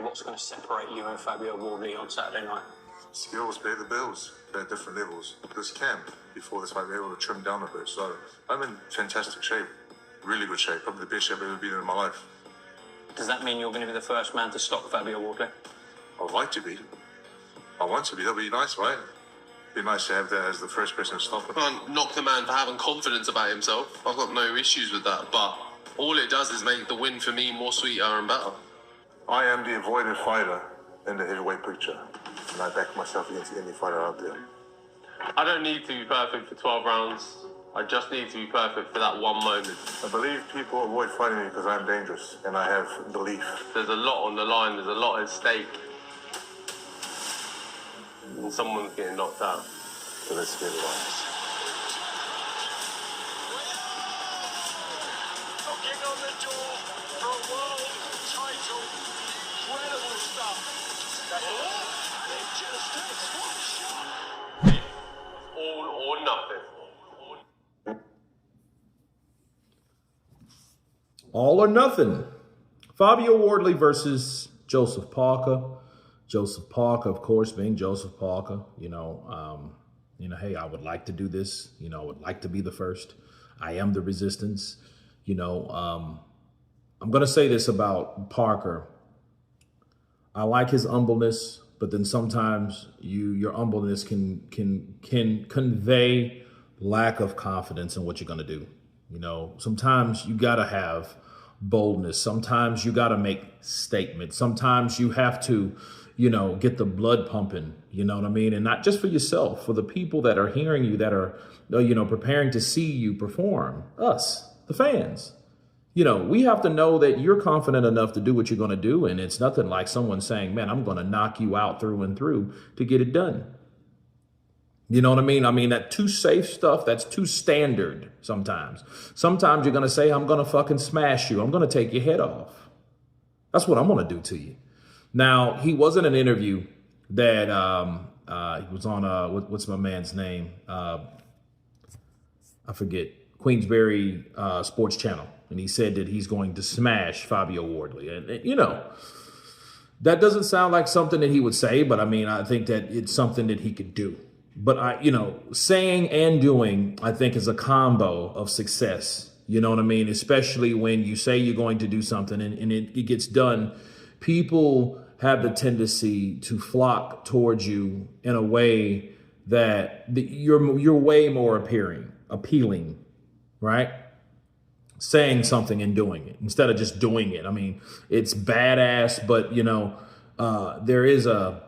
What's going to separate you and Fabio Wardley on Saturday night? Skills pay the bills. They're at different levels. This camp, before this fight, we were able to trim down a bit. So I'm in fantastic shape. Really good shape. Probably the best shape I've ever been in my life. Does that mean you're going to be the first man to stop Fabio Wardley? I'd like to be. I want to be. That'd be nice, right? It'd be nice to have that as the first person to stop it. I can't knock the man for having confidence about himself. I've got no issues with that. But all it does is make the win for me more sweeter and better. I am the avoided fighter in the heavyweight picture. And I back myself against any fighter out there. I don't need to be perfect for 12 rounds. I just need to be perfect for that one moment. I believe people avoid fighting me because I'm dangerous and I have belief. There's a lot on the line. There's a lot at stake. And someone's getting knocked out. So let's get it on. Knocking on the door for a world title. Incredible stuff. And it just takes one shot. All or nothing. All or nothing. Fabio Wardley versus Joseph Parker. Joseph Parker, of course, being Joseph Parker, hey, I would like to do this. I would like to be the first. I am the resistance. I'm going to say this about Parker. I like his humbleness, but then sometimes your humbleness can convey lack of confidence in what you're going to do. Sometimes you got to have boldness. Sometimes you got to make statements. Sometimes you have to, get the blood pumping, you know what I mean? And not just for yourself, for the people that are hearing you, that are, preparing to see you perform, us, the fans. We have to know that you're confident enough to do what you're going to do. And it's nothing like someone saying, man, I'm going to knock you out through and through to get it done. You know what I mean? I mean, that too safe stuff, that's too standard sometimes. Sometimes you're going to say, I'm going to fucking smash you. I'm going to take your head off. That's what I'm going to do to you. Now, he was in an interview that he was on, what's my man's name? I forget, Queensberry Sports Channel. And he said that he's going to smash Fabio Wardley. And that doesn't sound like something that he would say, but I mean, I think that it's something that he could do. But saying and doing, I think, is a combo of success. You know what I mean? Especially when you say you're going to do something and it gets done. People have the tendency to flock towards you in a way that you're way more appealing, right? Saying something and doing it instead of just doing it. I mean, it's badass, but there is a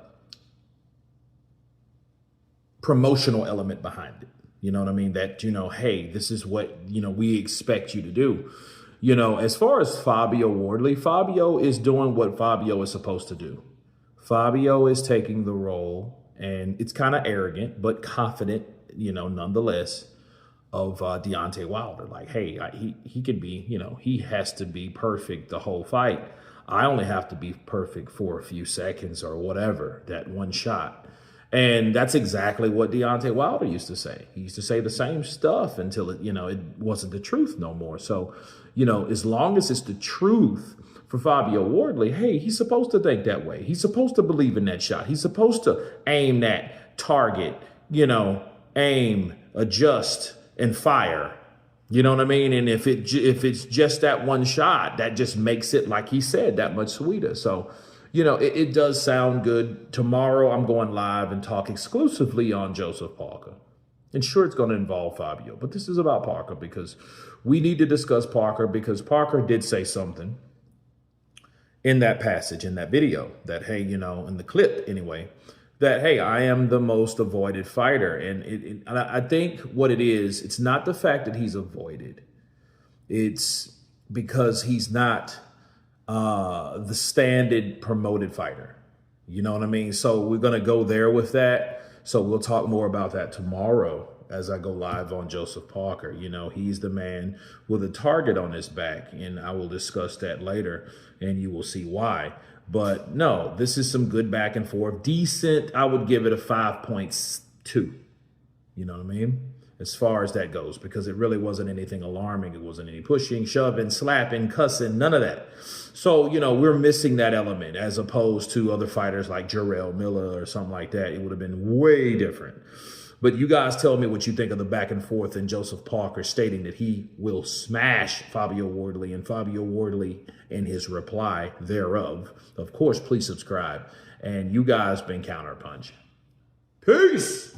promotional element behind it. You know what I mean? That, hey, this is what, we expect you to do. As far as Fabio Wardley, Fabio is doing what Fabio is supposed to do. Fabio is taking the role, and it's kind of arrogant, but confident, nonetheless, of Deontay Wilder. Like, hey, he can be, he has to be perfect the whole fight. I only have to be perfect for a few seconds or whatever, that one shot. And that's exactly what Deontay Wilder used to say. He used to say the same stuff until it, it wasn't the truth no more. So, as long as it's the truth for Fabio Wardley, hey, he's supposed to think that way. He's supposed to believe in that shot. He's supposed to aim that target, aim, adjust, and fire. You know what I mean? And if it's just that one shot, that just makes it, like he said, that much sweeter. So, it does sound good. Tomorrow, I'm going live and talk exclusively on Joseph Parker. And sure, it's going to involve Fabio, but this is about Parker because we need to discuss Parker because Parker did say something in that passage, in that video, that, hey, in the clip anyway, that, hey, I am the most avoided fighter. And I think what it is, it's not the fact that he's avoided. It's because he's not the standard promoted fighter. You know what I mean? So we're going to go there with that. So we'll talk more about that tomorrow as I go live on Joseph Parker. He's the man with a target on his back, and I will discuss that later, and you will see why. But no, this is some good back and forth. Decent, I would give it a 5.2. You know what I mean? as far as that goes, because it really wasn't anything alarming. It wasn't any pushing, shoving, slapping, cussing, none of that. So, you know, we're missing that element as opposed to other fighters like Jarrell Miller or something like that. It would have been way different. But you guys tell me what you think of the back and forth and Joseph Parker stating that he will smash Fabio Wardley, and Fabio Wardley in his reply thereof. Of course, please subscribe. And you guys been Counterpunch. Peace.